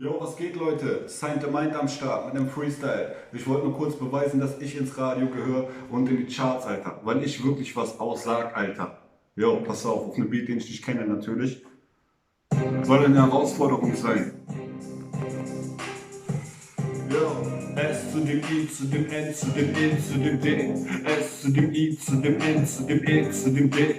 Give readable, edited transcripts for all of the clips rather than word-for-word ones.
Jo, was geht, Leute? Saint the Mind am Start mit einem Freestyle. Ich wollte nur kurz beweisen, dass ich ins Radio gehöre und in die Charts, Alter. Weil ich wirklich was aussag, Alter. Jo, pass auf eine Beat, den ich nicht kenne natürlich. Soll eine Herausforderung sein. Jo, S zu dem I, zu dem N, zu dem E, zu dem D. S zu dem I, zu dem N, zu dem E, zu dem D.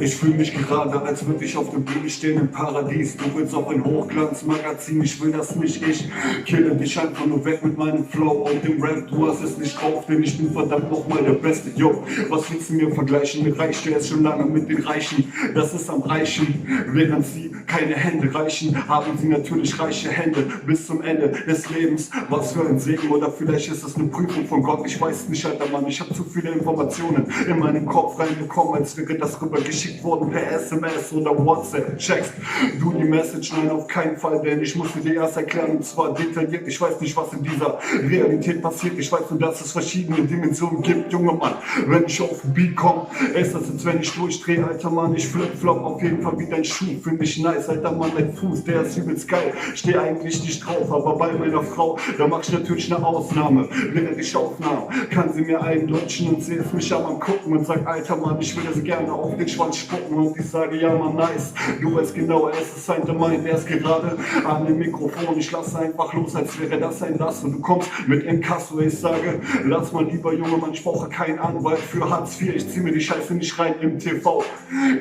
Ich fühle mich gerade, als würde ich auf der Bühne stehen im Paradies. Du willst auf ein Hochglanzmagazin, ich will das nicht, ich kille dich einfach nur weg mit meinem Flow und dem Rap. Du hast es nicht drauf, denn ich bin verdammt nochmal der Beste. Yo, was willst du mir vergleichen mit Reich? Der ist schon lange mit den Reichen, das ist am Reichen. Während sie keine Hände reichen, haben sie natürlich reiche Hände bis zum Ende des Lebens. Was für ein Segen, oder vielleicht ist es eine Prüfung von Gott. Ich weiß nicht, alter Mann, ich habe zu viele Informationen in meinen Kopf reinbekommen, als wäre das rübergeschickt worden per SMS oder WhatsApp. Checkst du die Message? Nein, auf keinen Fall, denn ich musste dir erst erklären, und zwar detailliert. Ich weiß nicht, was in dieser Realität passiert. Ich weiß nur, dass es verschiedene Dimensionen gibt, Junge Mann. Wenn ich auf den Beat komme, ist das, als wenn ich durchdrehe, alter Mann. Ich flip-flop auf jeden Fall wie dein Schuh. Finde ich nice, alter Mann, dein Fuß, der ist übelst geil. Steh eigentlich nicht drauf, aber bei meiner Frau, da mach ich natürlich eine Ausnahme. Während ich aufnahm, kann sie mir einlutschen und sie ist mich am Gucken und sagt, alter Mann, ich würde sie gerne auf den Schwanz spucken. Und ich sage, ja Mann, nice. Du weißt genau, es ist Saint the Mind, der ist gerade an dem Mikrofon. Ich lasse einfach los, als wäre das ein Lass. Und du kommst mit Inkasso, ich sage, lass mal lieber, Junge Mann, ich brauche keinen Anwalt für Hartz IV. Ich zieh mir die Scheiße nicht rein im TV.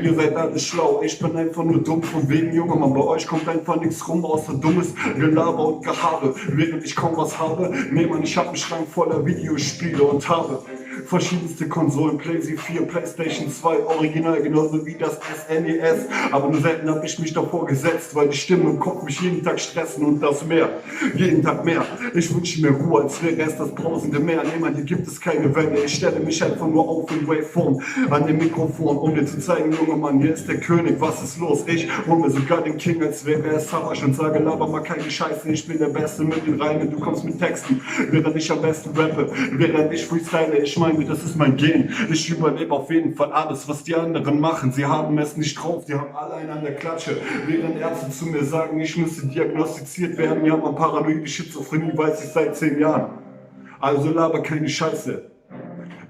Ihr seid alle schlau, ich bin einfach nur dumm. Von wegen, Junge Mann, bei euch kommt einfach nichts rum, außer dummes Gelaber und Gehabe. Während ich kaum was habe, nee Mann, ich hab einen Schrank voller Videospiele und habe verschiedenste Konsolen, PlayStation 4, PlayStation 2, Original, genauso wie das SNES. Aber nur selten habe ich mich davor gesetzt, weil die Stimmen im Kopf mich jeden Tag stressen und das mehr, jeden Tag mehr. Ich wünsche mir Ruhe, als wäre es das brausende Meer. Nee, Mann, hier gibt es keine Welle. Ich stelle mich einfach nur auf in Waveform an dem Mikrofon, um dir zu zeigen, Junge Mann, hier ist der König, was ist los? Ich hol mir sogar den King, als wäre es Savage und sage, laber mal keine Scheiße, ich bin der Beste mit den Reimen, du kommst mit Texten, während ich am besten rappe, während ich freestyle, ich meine, das ist mein Gen. Ich überlebe auf jeden Fall alles, was die anderen machen. Sie haben es nicht drauf, die haben alle einen an der Klatsche. Während Ärzte zu mir sagen, ich müsste diagnostiziert werden, ja, man paranoide Schizophrenie weiß ich seit 10 Jahren. Also laber keine Scheiße.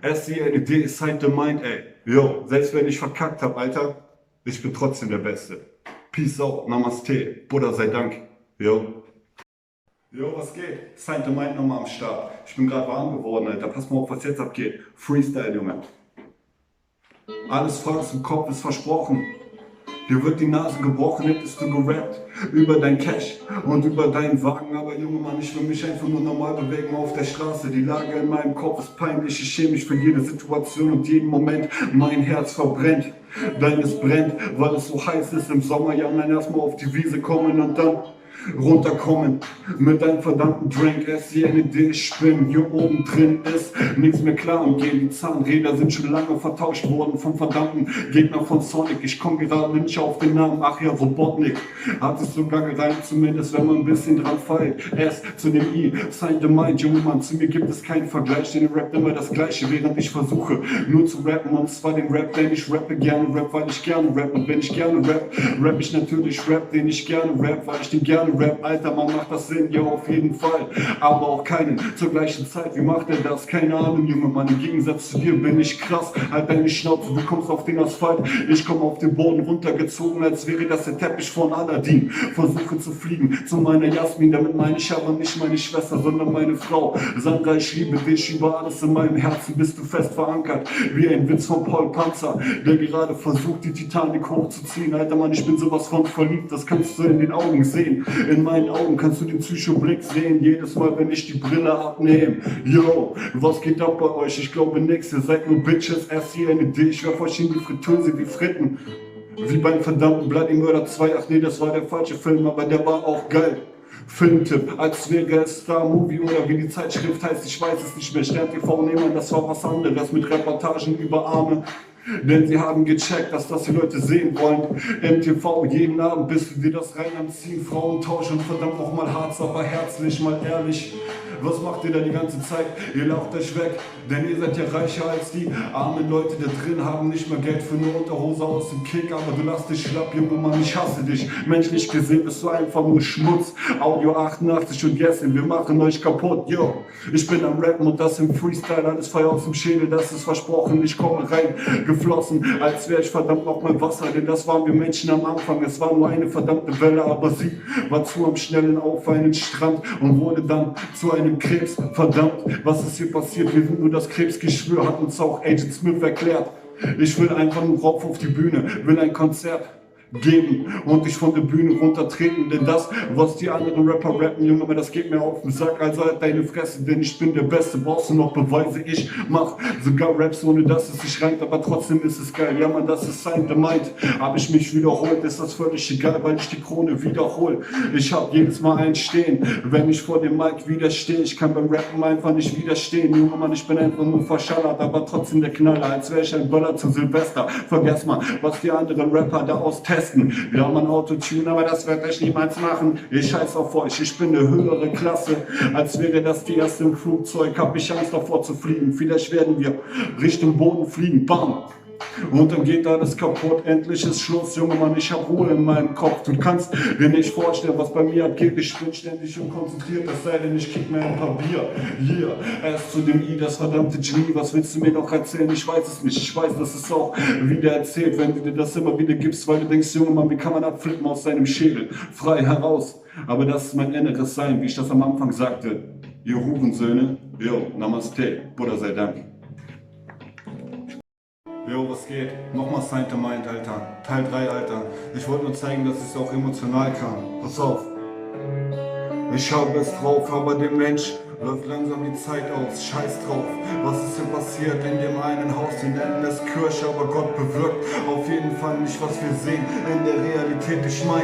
SCLD ist Saint the Mind, ey. Jo, selbst wenn ich verkackt hab, Alter, ich bin trotzdem der Beste. Peace out, Namaste, Buddha sei Dank. Jo. Jo, was geht? Saint the Mind nochmal am Start. Ich bin gerade warm geworden, Alter. Pass mal auf, was jetzt abgeht. Freestyle, Junge. Alles voll aus dem Kopf ist versprochen. Dir wird die Nase gebrochen, hättest du gerappt über dein Cash und über deinen Wagen. Aber Junge Mann, ich will mich einfach nur normal bewegen auf der Straße. Die Lage in meinem Kopf ist peinlich. Ich schäme mich für jede Situation und jeden Moment. Mein Herz verbrennt, deines brennt, weil es so heiß ist im Sommer. Ja, dann erstmal auf die Wiese kommen und dann runterkommen mit einem verdammten Drink. SCND spinnen, hier oben drin ist nichts mehr klar am Gehen. Die Zahnräder sind schon lange vertauscht worden vom verdammten Gegner von Sonic. Ich komme gerade nicht auf den Namen, ach ja, Robotnik. Hat es sogar gereimt, zumindest wenn man ein bisschen dran feilt. S zu dem I, Saint the Mind, Junge Mann, zu mir gibt es keinen Vergleich, denn rappt immer das Gleiche, während ich versuche nur zu rappen. Und zwar den Rap, den ich rappe gerne, rap, weil ich gerne rap. Und wenn ich gerne rap, rap ich natürlich Rap, den ich gerne rap, weil ich den gerne Rap, alter Mann, macht das Sinn, ja auf jeden Fall, aber auch keinen zur gleichen Zeit, wie macht er das? Keine Ahnung, Junge Mann, im Gegensatz zu dir bin ich krass, halt deine Schnauze, du kommst auf den Asphalt, ich komme auf den Boden runtergezogen, als wäre das der Teppich von Aladdin, versuche zu fliegen zu meiner Jasmin, damit meine ich aber nicht meine Schwester, sondern meine Frau, Sandra, ich liebe dich über alles, in meinem Herzen bist du fest verankert, wie ein Witz von Paul Panzer, der gerade versucht, die Titanic hochzuziehen, alter Mann, ich bin sowas von verliebt, das kannst du in den Augen sehen. In meinen Augen kannst du den Psychoblick sehen, jedes Mal, wenn ich die Brille abnehme. Yo, was geht ab bei euch? Ich glaube nix, ihr seid nur Bitches, SCND. Ich werf euch in die Fritteuse wie Fritten. Wie beim verdammten Bloody Murder 2. Ach nee, das war der falsche Film, aber der war auch geil. Filmtipp, als wäre es Star Movie oder wie die Zeitschrift heißt, ich weiß es nicht mehr. Stern TV nehmen, das war was anderes mit Reportagen über Arme. Denn sie haben gecheckt, dass das die Leute sehen wollen. Im TV jeden Abend, bis du dir das rein anziehen. Frauen tauschen, verdammt nochmal hart, aber herzlich, mal ehrlich. Was macht ihr da die ganze Zeit? Ihr lauft euch weg, denn ihr seid ja reicher als die armen Leute da drin, haben nicht mal Geld für eine Unterhose aus dem Kick, aber du lass dich schlapp, Junge Mann, ich hasse dich. Menschlich gesehen bist du einfach nur Schmutz. Audio 88 und Yesin, wir machen euch kaputt, yo. Ich bin am Rappen und das im Freestyle, alles frei aus dem Schädel, das ist versprochen, ich komme rein, geflossen, als wäre ich verdammt nochmal Wasser, denn das waren wir Menschen am Anfang, es war nur eine verdammte Welle, aber sie war zu am schnellen Auffallen Strand und wurde dann zu einem Krebs. Verdammt, was ist hier passiert? Wir sind nur das Krebsgeschwür, hat uns auch Agent Smith erklärt. Ich will einfach nur rauf auf die Bühne, will ein Konzert geben und dich von der Bühne runtertreten, denn das, was die anderen Rapper rappen, Junge, aber das geht mir auf den Sack, also halt deine Fresse, denn ich bin der Beste, brauchst du noch Beweise, ich mach sogar Raps, ohne dass es sich reimt, aber trotzdem ist es geil, ja man, das ist sein Mind, hab ich mich wiederholt, ist das völlig egal, weil ich die Krone wiederhol, ich hab jedes Mal einen stehen, wenn ich vor dem Mic widerstehe, ich kann beim Rappen einfach nicht widerstehen, Junge Mann, ich bin einfach nur verschallert, aber trotzdem der Knaller, als wäre ich ein Böller zu Silvester, vergesst mal, was die anderen Rapper da austesten. Wir haben ein Autotune, aber das werde ich niemals machen. Ich scheiß auf euch, ich bin eine höhere Klasse. Als wäre das die erste im Flugzeug, hab ich Angst davor zu fliegen. Vielleicht werden wir Richtung Boden fliegen, bam! Und dann geht alles kaputt, endlich ist Schluss, Junge Mann, ich hab Ruhe in meinem Kopf. Du kannst dir nicht vorstellen, was bei mir abgeht, ich bin ständig und konzentriert, es sei denn, ich kick mir ein paar Bier. Hier, S zu dem I, das verdammte Genie, was willst du mir noch erzählen? Ich weiß es nicht, ich weiß, dass es auch wieder erzählt, wenn du dir das immer wieder gibst, weil du denkst, Junge Mann, wie kann man abflippen aus seinem Schädel? Frei heraus, aber das ist mein inneres Sein, wie ich das am Anfang sagte. Ihr Hurensöhne, yo, Namaste, Buddha sei Dank. Jo, was geht? Nochmal Saint Mind, Alter. Teil 3, Alter. Ich wollte nur zeigen, dass es auch emotional kann. Pass auf. Ich habe es drauf, aber der Mensch läuft langsam die Zeit aus. Scheiß drauf, was ist hier passiert in dem einen Haus? Die nennen es Kirche, aber Gott bewirkt auf jeden Fall nicht, was wir sehen in der Realität. Ich mein,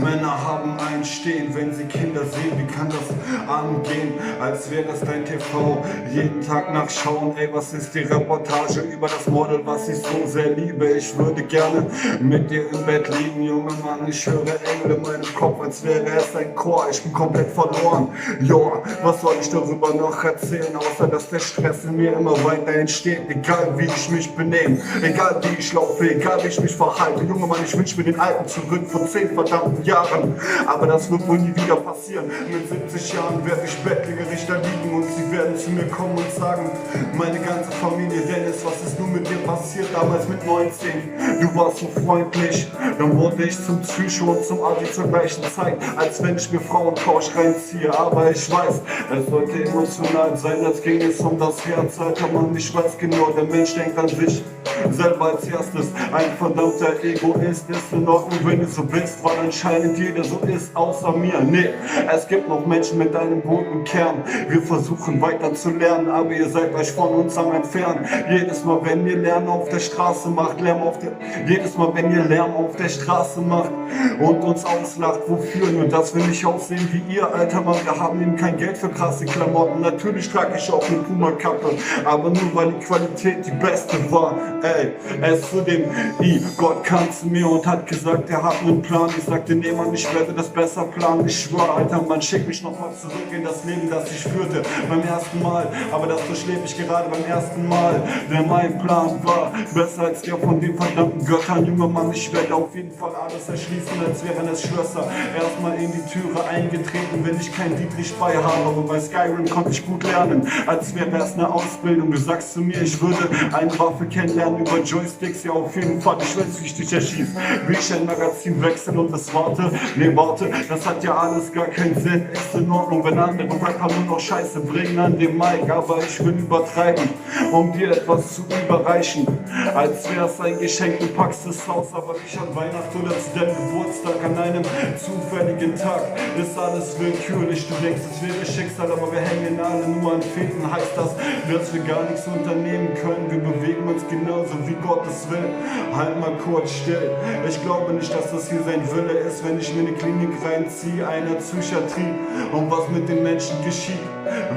Männer haben ein Stehen, wenn sie Kinder sehen. Wie kann das angehen, als wäre das dein TV? Jeden Tag nachschauen, ey, was ist die Reportage über das Model, was ich so sehr liebe? Ich würde gerne mit dir im Bett liegen, Junge Mann. Ich höre Engel in meinem Kopf, als wäre es ein Chor. Ich bin komplett verloren. Joa, was soll ich darüber noch erzählen, außer dass der Stress in mir immer weiter entsteht. Egal wie ich mich benehme, egal wie ich laufe, egal wie ich mich verhalte. Junge Mann, ich wünsch mir den Alten zurück vor 10 verdammten Jahren. Aber das wird wohl nie wieder passieren. Mit 70 Jahren werde ich bettlägerig da liegen und sie werden zu mir kommen und sagen, meine ganze Familie, Dennis, was ist nun mit dir passiert damals mit 19? Du warst so freundlich, dann wurde ich zum Psycho und zum Adi zur gleichen Zeit, als wenn ich mir Frauentausch reinziehe. Aber ich weiß, es sollte emotional sein, als ging es um das Herz, Alter Mann, ich weiß genau, der Mensch denkt an sich selber als erstes, ein verdammter Egoist. Ist in Ordnung, wenn du so bist, weil anscheinend jeder so ist, außer mir. Nee, es gibt noch Menschen mit einem guten Kern, wir versuchen weiter zu lernen, aber ihr seid euch von uns am Entfernen. Jedes Mal, wenn ihr Lärm auf der Straße macht, jedes Mal, wenn ihr Lärm auf der Straße macht und uns auslacht, wofür? Nur das will ich aussehen wie ihr, alter Mann, wir haben eben kein Geld für krasse Klamotten. Natürlich trage ich auch eine Puma-Kappe, aber nur weil die Qualität die beste war. Ey, S zu dem I, Gott kam zu mir und hat gesagt, er hat einen Plan. Ich sagte, nee Mann, ich werde das besser planen. Ich schwör, alter Mann, schick mich nochmal zurück in das Leben, das ich führte beim ersten Mal. Aber das durchlebe ich gerade beim ersten Mal, denn mein Plan war besser als der von den verdammten Göttern. Junger Mann, ich werde auf jeden Fall alles erschließen, als wären es Schlösser. Erstmal in die Türe eingetreten, wenn ich kein Dietrich bei habe. Aber bei Skyrim konnte ich gut lernen, als wäre es eine Ausbildung. Du sagst zu mir, ich würde eine Waffe kennenlernen über Joysticks. Ja, auf jeden Fall, ich weiß, wie ich dich erschieße. Wie ich ein Magazin wechsle und das warte. Nee, warte, das hat ja alles gar keinen Sinn. Ist in Ordnung, wenn andere Rapper nur noch Scheiße bringen an dem Mic. Aber ich will übertreiben, um dir etwas zu überreichen. Als wär's ein Geschenk, du packst es aus, aber nicht an Weihnachten oder zu deinem Geburtstag, an einem zufälligen Tag. Ist alles willkürlich, du denkst, es wäre Schicksal, aber wir hängen alle nur an Fäden. Heißt das, dass wir gar nichts unternehmen können? Wir bewegen uns genau genauso wie Gottes will. Halt mal kurz still, ich glaube nicht, dass das hier sein Wille ist, wenn ich mir eine Klinik reinziehe, einer Psychiatrie. Und was mit den Menschen geschieht,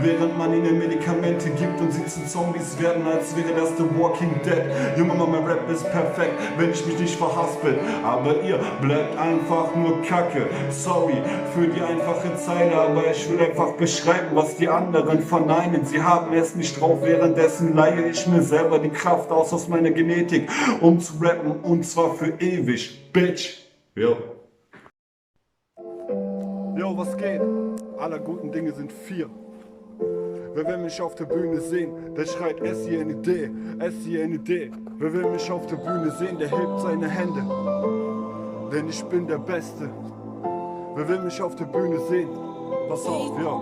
während man ihnen Medikamente gibt und sie zu Zombies werden, als wäre das The Walking Dead. Junge Mama, Rap ist perfekt, wenn ich mich nicht verhaspel, aber ihr bleibt einfach nur Kacke. Sorry für die einfache Zeile, aber ich will einfach beschreiben, was die anderen verneinen. Sie haben es nicht drauf, währenddessen leihe ich mir selber die Kraft aus meiner Genetik, um zu rappen, und zwar für ewig, Bitch. Jo. Jo, was geht? Aller guten Dinge sind 4. Wer will mich auf der Bühne sehen, der schreit S-I-N-D, S-I-N-D. Wer will mich auf der Bühne sehen, der hebt seine Hände, denn ich bin der Beste. Wer will mich auf der Bühne sehen? Pass auf, ja.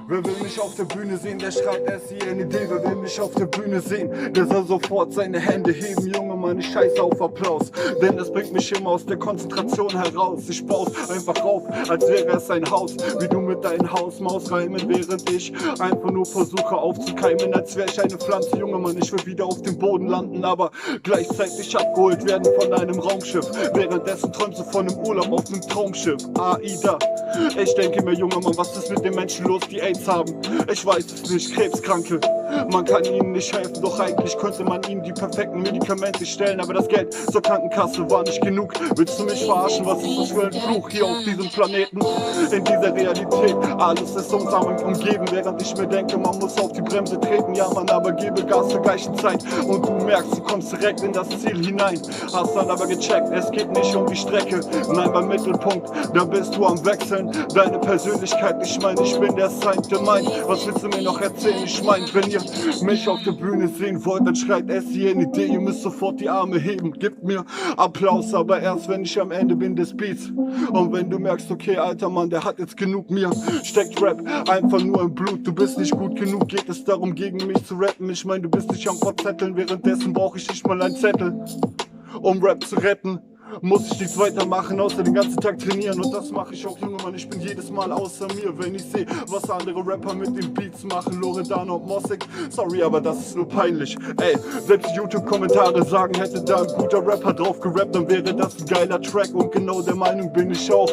Wer will mich auf der Bühne sehen, der schreit S-I-N-D. Wer will mich auf der Bühne sehen, der soll sofort seine Hände heben. Junge Mann, ich scheiße auf Applaus, denn das bringt mich immer aus der Konzentration heraus. Ich baus einfach auf, als wäre es ein Haus, wie du mit deinen Hausmaus reimen, während ich einfach nur versuche aufzukeimen, als wäre ich eine Pflanze. Junge Mann, ich will wieder auf dem Boden landen, aber gleichzeitig abgeholt werden von einem Raumschiff. Währenddessen träumst du von einem Urlaub auf einem Traumschiff. AIDA. Ich denke mir, Junge Mann, was ist mit den Menschen los, die AIDS haben? Ich weiß es nicht, Krebskranke. Man kann ihnen nicht helfen, doch eigentlich könnte man ihnen die perfekten Medikamente stellen. Aber das Geld zur Krankenkasse war nicht genug. Willst du mich verarschen? Was ist das für ein Fluch hier auf diesem Planeten? In dieser Realität, alles ist uns umgeben. Während ich mir denke, man muss auf die Bremse treten. Ja Mann, aber gebe Gas zur gleichen Zeit. Und du merkst, du kommst direkt in das Ziel hinein. Hast dann aber gecheckt, es geht nicht um die Strecke. Nein, beim Mittelpunkt, da bist du am Wechseln. Deine Persönlichkeit, ich meine, ich bin der Saint der Mind. Was willst du mir noch erzählen? Ich mein, wenn ihr mich auf der Bühne sehen wollt, dann schreit S-I-N-D. Ihr müsst sofort die Arme heben. Gebt mir Applaus, aber erst wenn ich am Ende bin des Beats. Und wenn du merkst, okay, alter Mann, der hat jetzt genug, mir steckt Rap einfach nur im Blut. Du bist nicht gut genug, geht es darum, gegen mich zu rappen. Ich mein, du bist nicht am Verzetteln, währenddessen brauche ich nicht mal einen Zettel, um Rap zu retten. Muss ich nichts weitermachen, außer den ganzen Tag trainieren. Und das mache ich auch, Junge Mann, ich bin jedes Mal außer mir, wenn ich sehe, was andere Rapper mit den Beats machen. Loredana und Mossig, sorry, aber das ist nur peinlich. Ey, selbst YouTube-Kommentare sagen, hätte da ein guter Rapper drauf gerappt, dann wäre das ein geiler Track. Und genau der Meinung bin ich auch.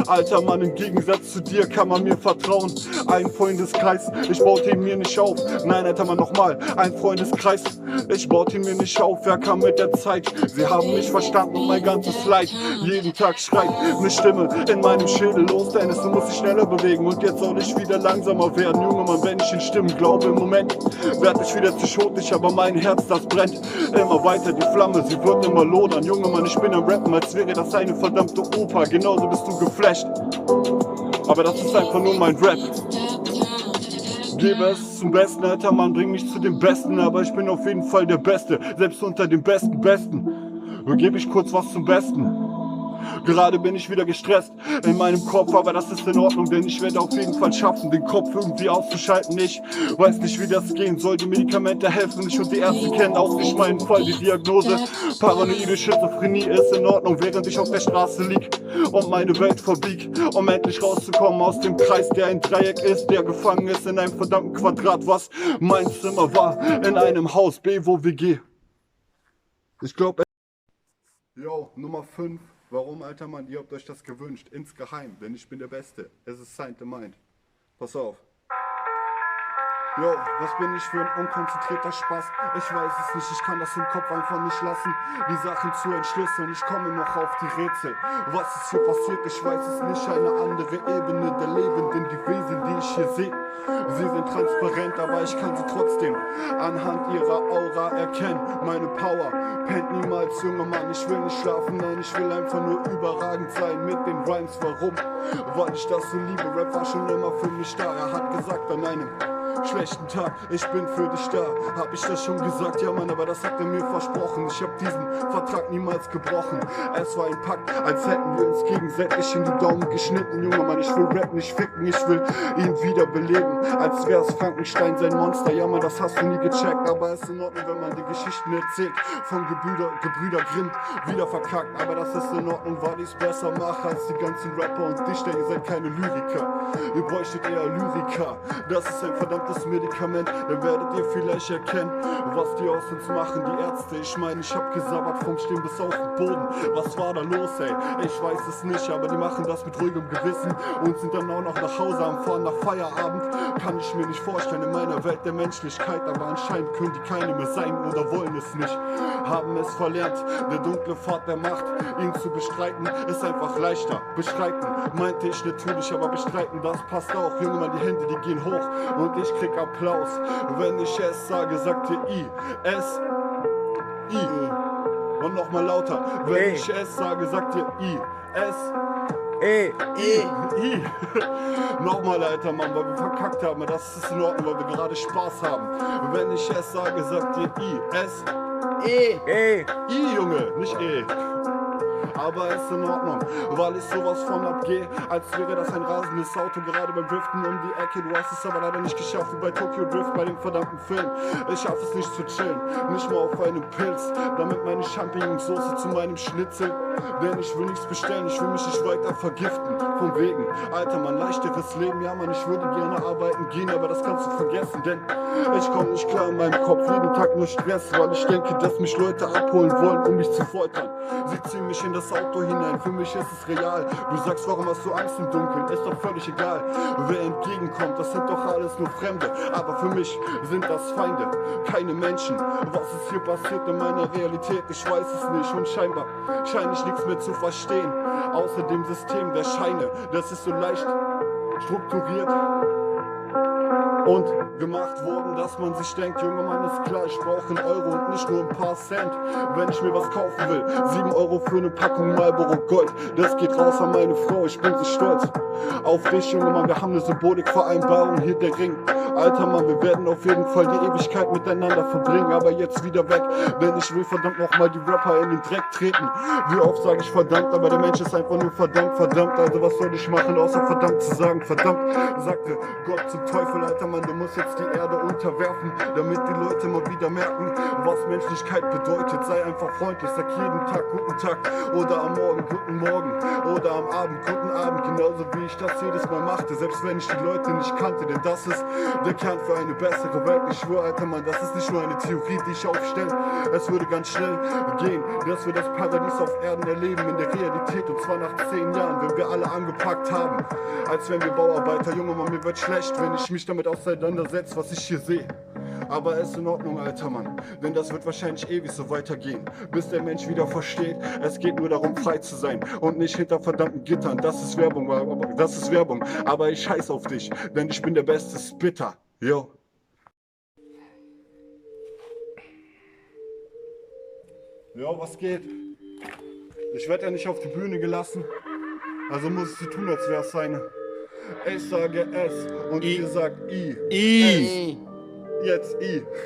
Alter Mann, im Gegensatz zu dir kann man mir vertrauen. Ein Freundeskreis, ich baute ihn mir nicht auf. Nein, alter Mann, nochmal, ein Freundeskreis, ich baute ihn mir nicht auf. Wer kam mit der Zeit? Sie haben mich verstanden und mein ganzes Leid. Jeden Tag schreit eine Stimme in meinem Schädel los, Dennis, du musst dich schneller bewegen. Und jetzt soll ich wieder langsamer werden. Junge Mann, wenn ich in Stimmen glaube, im Moment werd ich wieder psychotisch, aber mein Herz, das brennt immer weiter, die Flamme, sie wird immer lodern. Junge Mann, ich bin am Rappen, als wäre das eine verdammte Oper. Genauso bist du geflasht, aber das ist einfach nur mein Rap. Gebe es zum Besten, alter Mann, bring mich zu dem Besten, aber ich bin auf jeden Fall der Beste, selbst unter den Besten. Gebe ich kurz was zum Besten. Gerade bin ich wieder gestresst in meinem Kopf, aber das ist in Ordnung, denn ich werde auf jeden Fall schaffen, den Kopf irgendwie auszuschalten. Ich weiß nicht, wie das gehen soll, die Medikamente helfen nicht und die Ärzte kennen auch nicht meinen Fall. Die Diagnose paranoide Schizophrenie ist in Ordnung, während ich auf der Straße lieg und meine Welt verbieg, um endlich rauszukommen aus dem Kreis, der ein Dreieck ist, der gefangen ist in einem verdammten Quadrat, was mein Zimmer war, in einem Haus B, wo WG. Ich glaube... Yo, Nummer 5. Warum, alter Mann, ihr habt euch das gewünscht, insgeheim, denn ich bin der Beste. Es ist Saint the Mind. Pass auf. Jo, was bin ich für ein unkonzentrierter Spaß? Ich weiß es nicht, ich kann das im Kopf einfach nicht lassen, die Sachen zu entschlüsseln. Ich komme noch auf die Rätsel. Was ist hier passiert? Ich weiß es nicht. Eine andere Ebene der Lebenden, die Wesen, die ich hier sehe. Sie sind transparent, aber ich kann sie trotzdem anhand ihrer Aura erkennen. Meine Power pennt niemals, junger Mann. Ich will nicht schlafen, nein, ich will einfach nur überragend sein mit den Rhymes. Warum? Weil ich das so liebe. Rap war schon immer für mich da. Er hat gesagt an einem schlechten Tag, ich bin für dich da. Hab ich das schon gesagt? Ja Mann, aber das hat er mir versprochen. Ich hab diesen Vertrag niemals gebrochen. Es war ein Pakt, als hätten wir uns gegenseitig in die Daumen geschnitten. Junge Mann, ich will Rap nicht ficken, ich will ihn wiederbeleben, als wär's Frankenstein sein Monster. Ja Mann, das hast du nie gecheckt, aber ist in Ordnung, wenn man die Geschichten erzählt von Gebrüder Grimm, wieder verkackt. Aber das ist in Ordnung, weil ich's besser mache als die ganzen Rapper und Dichter. Ihr seid keine Lyriker, ihr bräuchtet eher Lyriker. Das ist ein verdammt verdammtes Medikament. Dann werdet ihr vielleicht erkennen, was die aus uns machen, die Ärzte. Ich meine, ich hab gesabbert vom Stehen bis auf den Boden. Was war da los, ey? Ich weiß es nicht, aber die machen das mit ruhigem Gewissen und sind dann auch noch nach Hause am Fahren nach Feierabend. Kann ich mir nicht vorstellen in meiner Welt der Menschlichkeit, aber anscheinend können die keine mehr sein oder wollen es nicht. Haben es verlernt, der dunkle Pfad der Macht, ihn zu bestreiten, ist einfach leichter. Bestreiten, meinte ich natürlich, aber bestreiten, das passt auch. Junge Mann, die Hände, die gehen hoch und ich krieg Applaus. Wenn ich es sage, sagt ihr I, S, I. Und nochmal lauter. Wenn ich es sage, sagt ihr I, S, I. Nochmal, alter Mann, weil wir verkackt haben. Das ist in Ordnung, weil wir gerade Spaß haben. Wenn ich es sage, sagt ihr I, S, I, Junge, nicht E. Aber ist in Ordnung, weil ich sowas von abgehe, als wäre das ein rasendes Auto gerade beim Driften um die Ecke. Du hast es aber leider nicht geschafft, wie bei Tokyo Drift, bei dem verdammten Film. Ich schaff es nicht zu chillen, nicht mal auf einem Pilz, damit meine Champignonsauce zu meinem Schnitzel. Denn ich will nichts bestellen, ich will mich nicht weiter vergiften. Von wegen, alter Mann, leichteres Leben, ja Mann, ich würde gerne arbeiten gehen, aber das kannst du vergessen, denn ich komme nicht klar in meinem Kopf, jeden Tag nur Stress, weil ich denke, dass mich Leute abholen wollen, um mich zu foltern. Sie ziehen mich in das Auto hinein, für mich ist es real. Du sagst, warum hast du Angst im Dunkeln? Ist doch völlig egal, wer entgegenkommt, das sind doch alles nur Fremde. Aber für mich sind das Feinde, keine Menschen. Was ist hier passiert in meiner Realität? Ich weiß es nicht und scheinbar scheine ich nichts mehr zu verstehen. Außer dem System der Scheine, das ist so leicht strukturiert und gemacht worden, dass man sich denkt, junger Mann, ist klar, ich brauche einen Euro und nicht nur ein paar Cent, wenn ich mir was kaufen will. 7 Euro für eine Packung Marlboro Gold, das geht raus an meine Frau, ich bin so stolz auf dich, junger Mann, wir haben eine Symbolikvereinbarung, hier der Ring. Alter Mann, wir werden auf jeden Fall die Ewigkeit miteinander verbringen, aber jetzt wieder weg, denn ich will verdammt nochmal die Rapper in den Dreck treten. Wie oft sage ich verdammt, aber der Mensch ist einfach nur verdammt, verdammt, also was soll ich machen, außer verdammt zu sagen, verdammt, sagte Gott zum Teufel, alter Mann, du musst jetzt die Erde unterwerfen, damit die Leute mal wieder merken, was Menschlichkeit bedeutet. Sei einfach freundlich, sag jeden Tag guten Tag oder am Morgen guten Morgen oder am Abend guten Abend, genauso wie ich das jedes Mal machte, selbst wenn ich die Leute nicht kannte, denn das ist der Kern für eine bessere Welt. Ich schwöre, alter Mann, das ist nicht nur eine Theorie, die ich aufstelle. Es würde ganz schnell gehen, dass wir das Paradies auf Erden erleben in der Realität, und zwar nach 10 Jahren, wenn wir alle angepackt haben, als wenn wir Bauarbeiter. Junge Mann, mir wird schlecht, wenn ich mich damit auseinandersetze, was ich hier sehe. Aber es ist in Ordnung, alter Mann, denn das wird wahrscheinlich ewig so weitergehen, bis der Mensch wieder versteht, es geht nur darum, frei zu sein und nicht hinter verdammten Gittern. Das ist Werbung, aber ich scheiß auf dich, denn ich bin der beste Spitter. Yo. Jo, was geht? Ich werde ja nicht auf die Bühne gelassen, also muss ich so tun, als wäre es seine. Ich sage S und ihr sagt I. Jetzt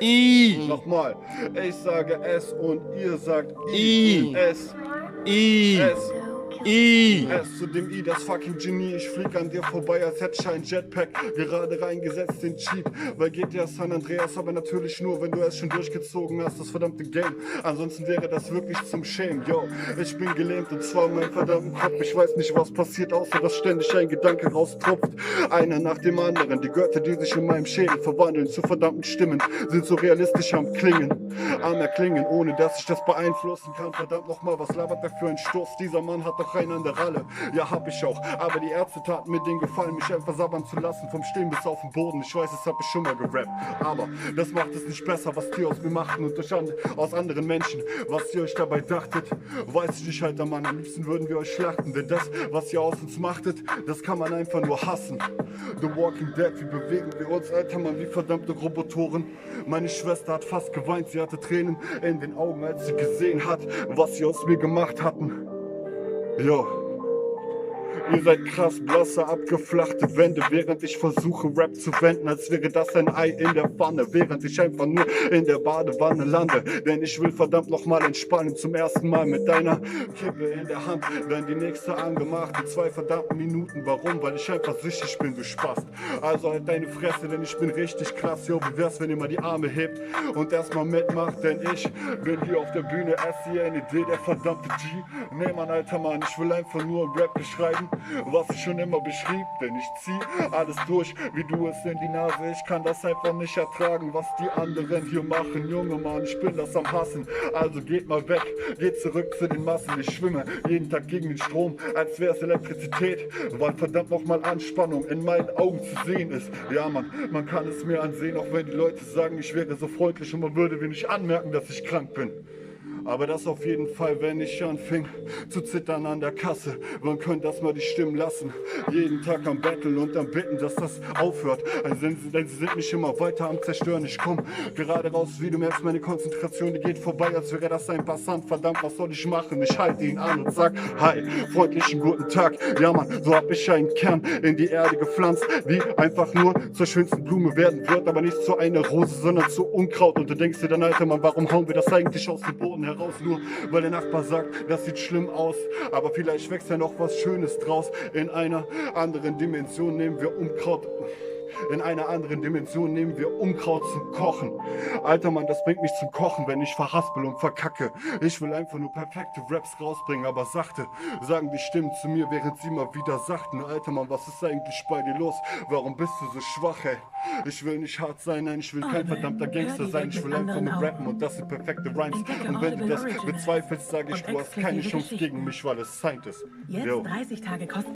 I. Nochmal. Ich sage S und ihr sagt I. S. S. S zu dem I, das fucking Genie. Ich flieg an dir vorbei, als hätte ich ein Jetpack gerade reingesetzt, den Cheat. Weil GTA San Andreas, aber natürlich nur, wenn du es schon durchgezogen hast, das verdammte Game. Ansonsten wäre das wirklich zum Shame. Yo, ich bin gelähmt und zwar in meinem verdammten Kopf. Ich weiß nicht, was passiert, außer dass ständig ein Gedanke raustropft. Einer nach dem anderen. Die Götter, die sich in meinem Schädel verwandeln zu verdammten Stimmen, sind so realistisch am Erklingen, ohne dass ich das beeinflussen kann. Verdammt nochmal, was labert der für ein Stoß? Dieser Mann hat doch einen an der Ralle. Ja, hab ich auch. Aber die Ärzte taten mir den Gefallen, mich einfach sabbern zu lassen, vom Stehen bis auf den Boden. Ich weiß, das hab ich schon mal gerappt. Aber das macht es nicht besser, was die aus mir machten und aus anderen Menschen. Was ihr euch dabei dachtet, weiß ich nicht, alter Mann. Am liebsten würden wir euch schlachten, denn das, was ihr aus uns machtet, das kann man einfach nur hassen. The Walking Dead, wie bewegen wir uns, alter Mann, wie verdammte Robotoren. Meine Schwester hat fast geweint, sie hatte Tränen in den Augen, als sie gesehen hat, was sie aus mir gemacht hatten. Jo. Ihr seid krass blasse, abgeflachte Wände, während ich versuche Rap zu wenden, als wäre das ein Ei in der Pfanne, während ich einfach nur in der Badewanne lande. Denn ich will verdammt nochmal entspannen, zum ersten Mal mit deiner Kippe in der Hand, dann die nächste angemacht in 2 verdammten Minuten. Warum? Weil ich einfach süchtig bin, du Spast. Also halt deine Fresse, denn ich bin richtig krass. Jo, wie wär's, wenn ihr mal die Arme hebt und erstmal mitmacht, denn ich bin hier auf der Bühne, SCNED, der verdammte G. Nee, Mann, alter Mann, ich will einfach nur Rap beschreiben, Leben, was ich schon immer beschrieb, denn ich zieh alles durch, wie du es in die Nase. Ich kann das einfach nicht ertragen, was die anderen hier machen. Junge Mann, ich bin das am Hassen. Also geht mal weg, geht zurück zu den Massen. Ich schwimme jeden Tag gegen den Strom, als wär's Elektrizität, weil verdammt nochmal Anspannung in meinen Augen zu sehen ist. Ja Mann, man kann es mir ansehen, auch wenn die Leute sagen, ich wäre so freundlich und man würde mir nicht anmerken, dass ich krank bin. Aber das auf jeden Fall, wenn ich anfing zu zittern an der Kasse. Man könnte das mal die Stimmen lassen. Jeden Tag am Betteln und am Bitten, dass das aufhört. Also denn sie sind nicht immer weiter am Zerstören. Ich komm gerade raus, wie du merkst, meine Konzentration, die geht vorbei, als wäre das ein Passant. Verdammt, was soll ich machen? Ich halte ihn an und sag, hi, freundlichen guten Tag. Ja Mann, so hab ich einen Kern in die Erde gepflanzt, die einfach nur zur schönsten Blume werden wird, aber nicht zu einer Rose, sondern zu Unkraut. Und du denkst dir dann, Alter Mann, warum hauen wir das eigentlich aus dem Boden heraus? Nur weil der Nachbar sagt, das sieht schlimm aus, aber vielleicht wächst ja noch was Schönes draus. In einer anderen Dimension nehmen wir Unkraut. In einer anderen Dimension nehmen wir Unkraut zum Kochen. Alter Mann, das bringt mich zum Kochen, wenn ich verhaspel und verkacke. Ich will einfach nur perfekte Raps rausbringen, aber sachte sagen die Stimmen zu mir, während sie mal wieder sagten, Alter Mann, was ist eigentlich bei dir los? Warum bist du so schwach, ey? Ich will nicht hart sein, nein, ich will kein verdammter Gangster sein. Ich will einfach nur rappen und das sind perfekte Rhymes. Und wenn du das bezweifelst, sage ich, du hast keine Chance gegen mich, weil es Zeit ist. Jetzt Yo. 30 Tage kosten.